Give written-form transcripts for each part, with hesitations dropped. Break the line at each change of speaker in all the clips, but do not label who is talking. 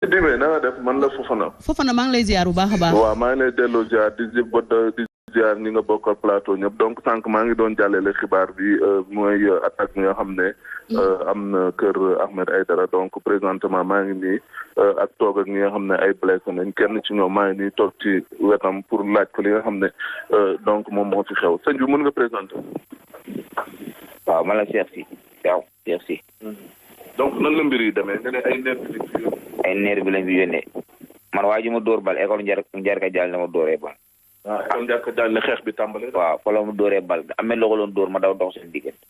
Dime na nga def man la Fofana
maa ngi lay ziar bu baax a baax.
waaw maa ngi lay delloo ziar di ziar ñi nga bokkal plateau ñëpp donc sànq maa ngi doon jàllale xibaar bi mooy attaque bi nga xam ne am na kër Ahmed Aïdara donc présentement maa ngi nii ak toog ak ñi nga xam ne ay blessé nañ kenn ci ñoom maa ngi nii toog ci wetam pour laaj ko li nga xam ne donc moom moo fi xew sëñ bi mën nga présenté.
waaw man la Cheikh Sy waaw Cheikh Sy.
donc nan la mbir yi demee nga ne ay nerf bi lañ fi yónnee.
Man waa ji ma dóor bal école Njarka Dial na ma dóoree bal.
waaw école Njarka Dial ne xeex bi tàmbalee.
waaw fa la ma dóoree bal amee loo ko doon dóor ma daw dox seen diggante.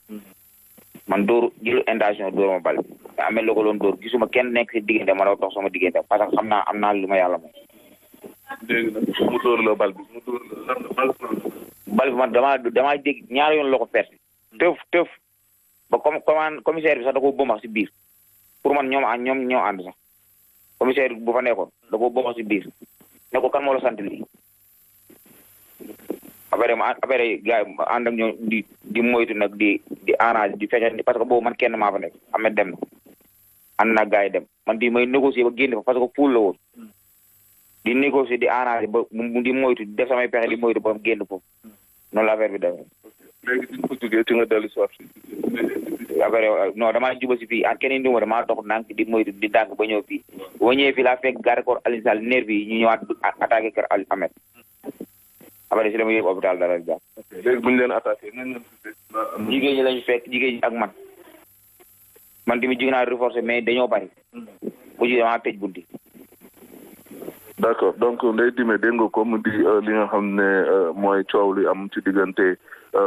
Man dóor jëlu intention dóor ma bal te amee loo ko doon dóor gisuma kenn nekk si diggante ma daw dox sama diggante parce que xam naa am naa lu ma yàlla moom.
dégg na mu dóor la bal bi mu dóor la
bal bi man damaa dégg ñaari yoon la ko perte. tëf ba commissaire bi sax da ko bëmax si biir pour man ñoo ànd sax commissaire bu fa nekkoon da ko bëmax si biir ne ko kan moo la sant lii après gars yi ànd ak ñoom di moytu nag di arrange di fexe parce que boobu man kenn maa fa nekk Ahmed dem na ànd na gars yi dem man di may négocier ba génn fa parce que fuul la woon di négocier di arranger ba di moytu di def samay pexe di moytu ba mu génn foofu noonu la affaire bi demee.
léegi di nga ko jógee ci nga dellu si waat
affaire non damaa juba si fii ak keneen numéro damaa dox ndànk di moytu di dànk ba ñëw fii boo ñëwee fii laa fekk garde corps Alioune Sall nervi yi ñu ñëwaat attaqué kër Ahmed après si la ma yóbbu hôpital dara jàpp.
léegi bu ñu leen attaqué
jigéen ñi lañu fekk jigéen ñi ak man tamit jigéen naa renforcé mais dañoo bari bu ji damaa tëj bunti.
d'accord donc Ndeye Dime dégg nga ko mu di li nga xam ne mooy coow li am ci diggante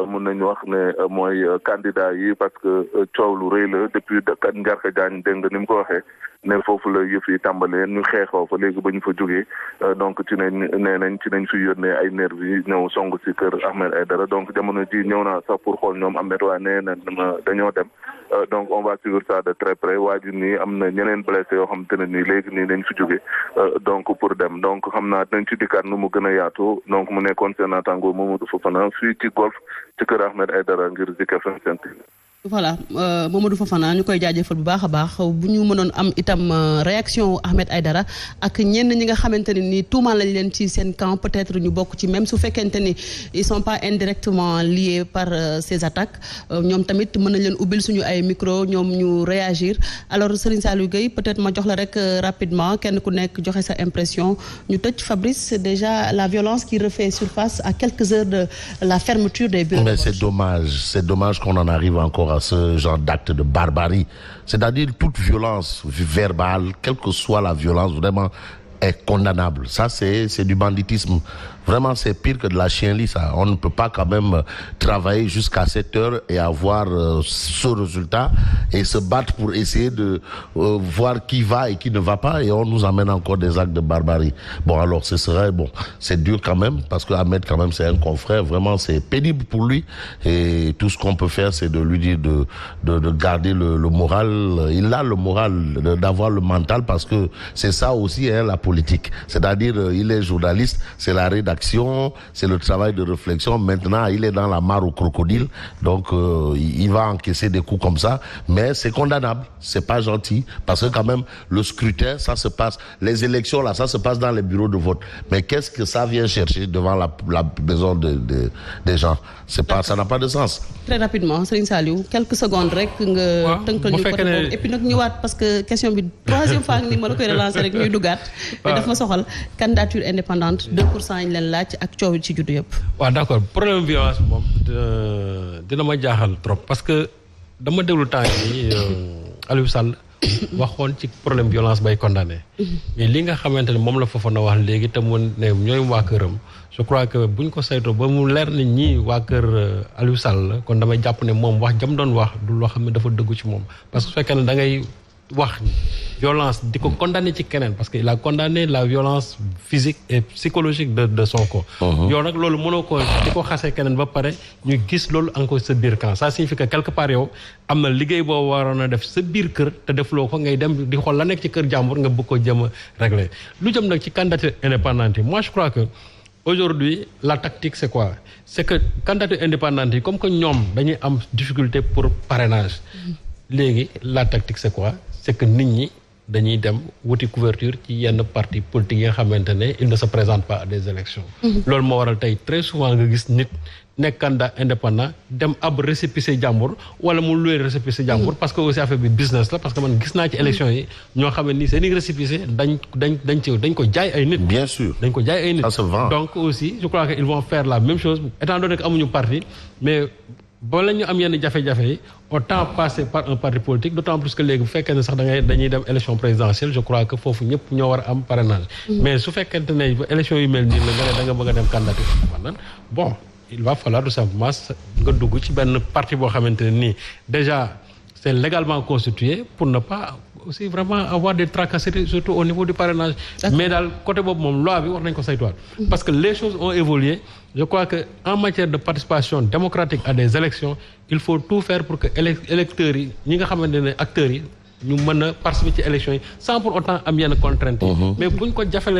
mun nañu wax ne mooy candidat yi parce que coow lu rëy la depuis Njarka Diagne dégg nga ni mu ko waxee ne foofu la yëf yi tàmbalee ñu xeexoo fa léegi ba ñu fa jógee donc ci nañ fi yónnee ay nervi yi ñëw song si kër Ahmed Aïdara donc jamono ji ñëw naa sax pour xool ñoom Ahmed waa nee na dañoo dem donc on va suivre ça de très près waa ji nii am na ñeneen blessé yoo xam te ne nii léegi nii dañ fi jógee donc pour dem donc xam naa dañ ci dikkaat nu mu gën a yaatu donc mu nekkoon seen naataango Mamadou Fofana fii ci golf ci kër Ahmed Aïdara ngir Zik FM Sen TV.
voilà Mamadou Fofana ñu koy jaajëfal bu baax a baax bu ñu mënoon am itam réaction Ahmed Aïdara ak ñenn ñi nga xamante ne ni tuumaal lañ leen ci seen camp peut-être ñu bokk ci même su fekkente ni ils sont pas indirectement liés par ces attaques ñoom tamit mën nañ leen ubbil suñu ay micro ñoom ñu réagir alors Serigne Saliou Gueye peut-être ma jox la rek rapidement kenn ku nekk joxe sa impression ñu tëj Fabrice déjà la violence qui refait surface à quelques heures de la fermeture des bureaux.
Mais c'est dommage qu'on en arrive encore à ce genre d'acte de barbarie. C'est-à-dire toute violence verbale, quelle que soit la violence, vraiment est condamnable. Ça, c'est du banditisme. Vraiment, c'est pire que de la chienlit, ça. On ne peut pas quand même travailler jusqu'à 7 heures et avoir ce résultat et se battre pour essayer de voir qui va et qui ne va pas, et on nous amène encore des actes de barbarie. Bon, alors, c'est dur quand même, parce que Ahmed, quand même, c'est un confrère. Vraiment, c'est pénible pour lui. Et tout ce qu'on peut faire, c'est de lui dire de garder le moral. Il a le moral, d'avoir le mental, parce que c'est ça aussi, hein, la politique. C'est-à-dire, il est journaliste, c'est la rédaction, c'est le travail de réflexion. Maintenant, il est dans la mare au crocodile, donc il va encaisser des coups comme ça, mais c'est condamnable, c'est pas gentil, parce que quand même le scrutin, ça se passe, les élections là, ça se passe dans les bureaux de vote, mais qu'est-ce que ça vient chercher devant la maison des gens? C'est pas, ça n'a pas de sens.
Très rapidement, Serigne Saliou, quelques secondes rek nga tënkal ñu côté boobu et puis nag ñëwaat parce que question bi troisième fois ni ma la koy relancer rek ñuy dugaat mais daf ma soxal candidature indépendante 2% yi leen laaj ak coow ci juddu yëpp.
waaw d'accord problème violence moom dina ma jaaxal trop parce que dama déglu temps yi Aliou Sall waxoon ci problème violence bay condamné mais li nga xamante ne moom la Fofana wax léegi te mu ne ñooy waa këram je crois que buñ ko saytoo ba mu leer ni ñii waa kër Aliou Sall kon damay jàpp ne moom wax jam doon wax du loo xam ne dafa dëggu ci moom parce que su fekkee ne da ngay wax violence di ko condamné ci keneen parce que il a condamné la violence physique et psychologique de Sonko. yow nag loolu mënoo ko di ko xasee keneen ba pare ñu gis loolu encore sa biir camp ça signifie que quelque part yow am na liggéey boo waroon a def sa biir kër te defloo ko ngay dem di xool la nekk ci kër jàmbur nga bëgg ko jëm a régler lu jëm nag ci candidature indépendante yi moi je crois que aujourd'hui la tactique c'est quoi c'est que candidature indépendante yi comme que ñoom dañuy am difficulté pour parrainage léegi la tactique c'est quoi c'est que nit ñi dañuy dem wuti couverture ci yenn parti politique yi nga xamante ne il ne se présente pas à des élections loolu moo waral tey très souvent nga gis nit nekk candidat indépendant dem ab récépissé jàmbur wala mu loué récépissé jàmbur parce que aussi affaire bi business la parce que man gis naa ci élection yi ñoo xam ne nii seen i récépissé dañ ko jaay ay nit.
Bien sûr.
dañ ko jaay ay nit.
Ça se vend.
Donc aussi je crois que ils vont faire la même chose étant donné que amuñu parti mais ba la ñu am yenn jafe-jafe yi autant passer par un parti politique d'autant plus que léegi bu fekkee ne sax dañuy dem élection présidentielle je crois que foofu ñëpp ñoo war a am parrainage. Mais su fekkente ne élection yu mel nii la nga ne da nga bëgg a dem candidature indépendant bon. Il va falloir tout simplement nga dugg ci benn parti boo xamante ne nii déjà c'est légalement constitué pour ne pas aussi vraiment avoir des tracasseries surtout au niveau du parrainage. Mais daal côté boobu moom loi bi war nañ ko saytuwaat. Parce que les choses ont évolué je crois que en matière de participation démocratique à des élections il faut tout faire pour que électeurs yi ñi nga xamante ne acteurs yi ñu mën a participer ci élections yi sans pour autant am yenn contraintes yi. Mais buñ ko jafe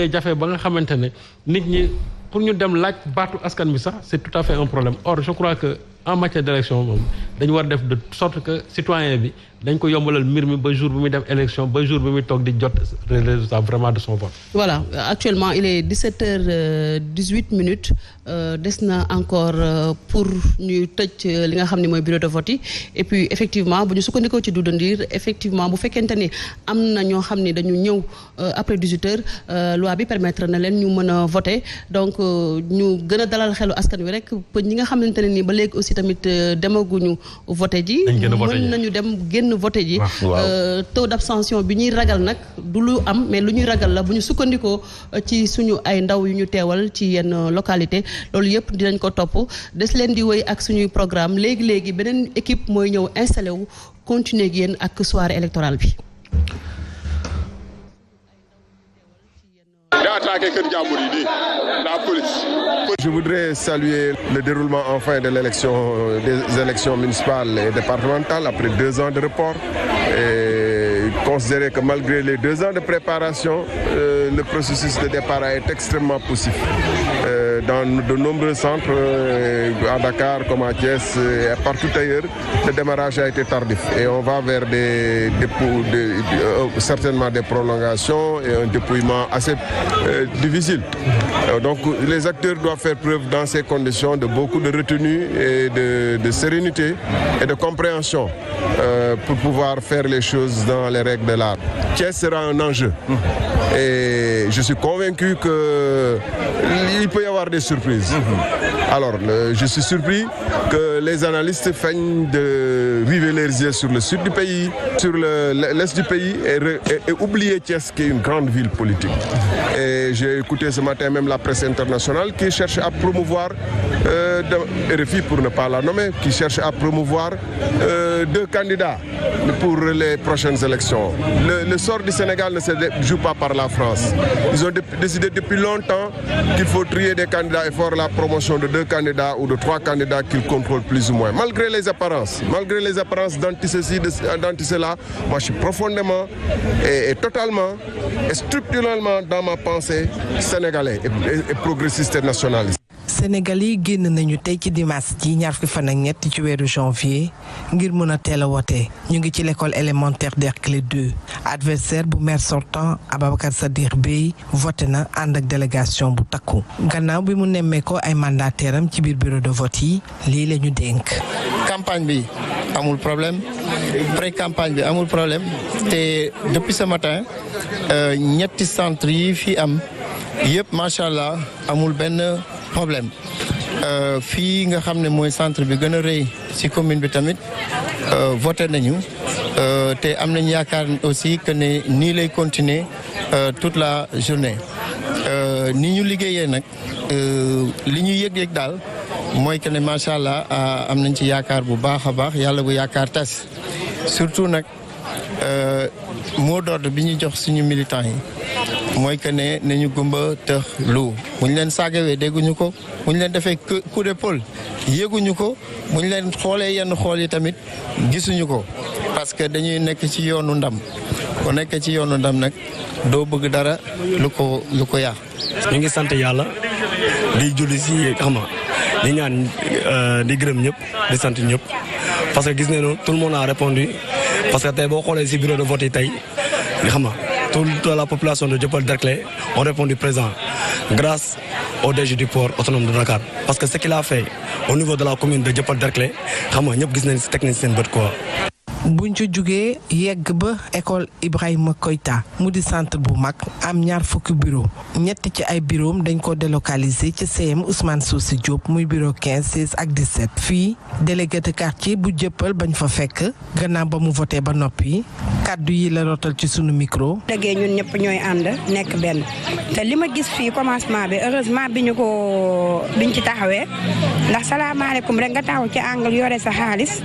ba nga xamante ne nit ñi. Pour ñu dem laaj baatu askan bi sax c'est tout à fait un problème or je crois que en matière d'élection moom dañu war def de sorte que citoyen bi dañ ko yombalal mbir mi ba jour bi muy dem élection ba jour bi muy toog di jot résultat vraiment de son vote. Voilà
actuellement il est 17h18 des na encore pour ñu tëj li nga xam ne mooy bureau de vote yi et puis effectivement bu ñu sukkandikoo ci Doudou Ndir effectivement bu fekkente ni am na ñoo xam ne dañu ñëw après 18h loi bi permettre na leen ñu mën a voter donc ñu gën a dalal xelu askan wi rek ñi nga xamante ne ni ba léegi aussi tamit demaguñu voter ji. mën nañu dem génn voter ji. taux d'abstention bi ñuy ragal nag du lu am mais lu ñuy ragal la bu ñu sukkandikoo ci suñu ay ndaw yu ñu teewal ci yenn localité loolu yëpp dinañ ko topp des leen di wéy ak suñuy programme léegi beneen équipe mooy ñëw installé wu continuer ak yéen ak soirée électorale bi.
Je voudrais saluer le déroulement enfin de des élections municipales et départementales après 2 ans de report et considérer que malgré les 2 ans de préparation, le processus de départ a été extrêmement poussif. Dans de nombreux centres, à Dakar comme à Thiès et partout ailleurs, le démarrage a été tardif et on va vers certainement des prolongations et un dépouillement assez difficile. Donc les acteurs doivent faire preuve dans ces conditions de beaucoup de retenue et de sérénité et de compréhension pour pouvoir faire les choses dans les règles de l'art. Thiès sera un enjeu et je suis convaincu qu'il peut y avoir des surprises. Alors, je suis surpris que les analystes feignent de river leurs yeux sur le sud du pays, sur l'est du pays et oublier Thiès qui est une grande ville politique. Et j'ai écouté ce matin même la presse internationale qui cherche à promouvoir, RFI pour ne pas la nommer, qui cherche à promouvoir 2 candidats pour les prochaines élections. Le sort du Sénégal ne se joue pas par la France. Ils ont décidé depuis longtemps qu'il faut trier des candidats et faire la promotion de 2 candidats ou de 3 candidats qu'ils contrôlent plus ou moins. Malgré les apparences d'anti-ceci, d'anti-cela, moi je suis profondément et totalement et structurellement dans ma pensée sénégalais et progressiste et nationaliste.
Sénégal yi génn nañu tey ci dimanche ji ñaar fukki fan ak ñett ci weeru janvier ngir mën a teel a wote ñu ngi ci l'école élémentaire Derklé 2 adversaire bu maire sortant Ababacar Sadikh Bèye voté na ànd ak délégation bu takku gannaaw bi mu nemmee ko ay mandataire am ci biir bureau de vote yi lii la ñu dénk.
Campagne bi amul problème pré-campagne bi amul problème te depuis ce matin ñetti centre yi fi am yëpp macha allah amul benn problème fii nga xam ne mooy centre bi gën a rëy ci commune bi tamit voté nañu te am nañu yaakaar aussi que ne nii lay continuer toute la journée ni ñu liggéeyee nag li ñu yëg-yëg daal mooy que ne macha allah am nañ ci yaakaar bu baax a baax yàlla bu yaakaar tas surtout nag mot d'ordre bi ñu jox suñu militants yi mooy que ne nañu gumba tëx lu bu ñu leen saagawee dégguñu ko bu ñu leen defee coup d'épaule yéguñu ko bu ñu leen xoolee yenn xool yi tamit gisuñu ko parce que dañuy nekk ci yoonu ndam ku nekk ci yoonu ndam nag doo bëgg dara lu ko yàq.
ñu ngi sant yàlla di julli si xam nga di ñaan di gërëm ñëpp di sant ñëpp parce que gis nañu tout le monde a répondu parce que tey boo xoolee si bureau de vote yi tey xam nga toute la population de Dieuppeul-Derklé ont répondu présent grâce au DG du port autonome de Dakar parce que ce qu'il a fait au niveau de la commune de Dieuppeul-Derklé xam nga ñëpp gis nañ si teg nañ seen bët quoi.
buñ ci jugee yegg ba école Ibrahima Koïta mu di centre bu mag am 20 bureau ñett ci ay bureau dañ ko délocaliser ci CM Ousmane Sossi Diop muy bureau 15 16 ak 17 fii délégué de quartier bu Dieuppeul bañ fa fekk gannaaw ba mu voté ba noppi kaddu yi la rotal ci sunu micro.
dëggee ñun ñëpp ñooy ànd nekk benn te li ma gis fii commencement bi heureusement biñ ci taxawee ndax salaamaaleykum rek nga taxaw ci angle yore sa xaalis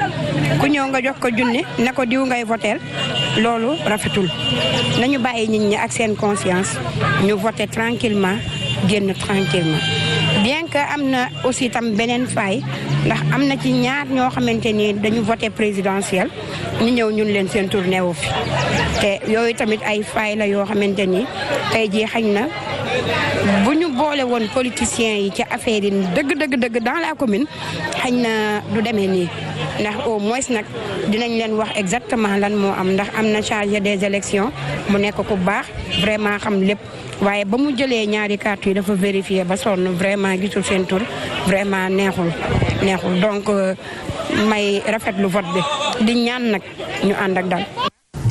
ku ñëw nga jox ko junni ne ko diw ngay voter loolu rafetul nañu bàyyi nit ñi ak seen conscience ñu voter tranquillement génn tranquillement bien que am na aussi tam beneen faay ndax am na ci ñaar ñoo xamante ni dañu voter présidentiel ñu ñëw ñun leen seen tournée wu fi te yooyu tamit ay faay la yoo xamante ni tey jii xañ na bu ñu boole woon politiciens yi ci affaire yi dëgg dans la commune xañ na du demee nii ndax au moins nag dinañ leen wax exactement lan moo am ndax am na chargé des élections mu nekk ku baax vraiment xam lépp waaye ba mu jëlee ñaari carte yi dafa vérifier ba sonn vraiment gisul seen tur vraiment neexul donc may rafetlu vote bi di ñaan nag ñu ànd ak dal.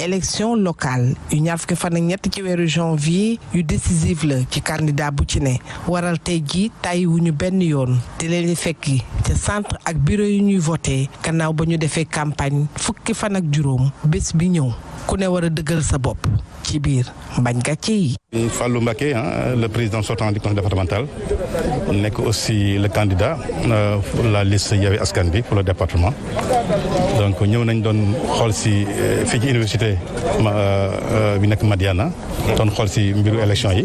élection locale yu 20 fan ak ñett ci weeru janvier yu décisive la ci candidat bu ci ne waral tey jii tàyyiwuñu benn yoon di leen fekki ca centre ak bureau yu ñuy voté gannaaw ba ñu defee campagne fukki fan ak juróom bés bi ñëw ku ne war a dëggal sa bopp ci biir bañ gàcce yi.
Fallou Mbacké le président sortant du conseil départemental nekk aussi le candidat pour la liste Yewwi Askan Wi pour le département donc ñëw nañ doon xool si fii ci université bi nekk Madiana doon xool si mbiru élection yi.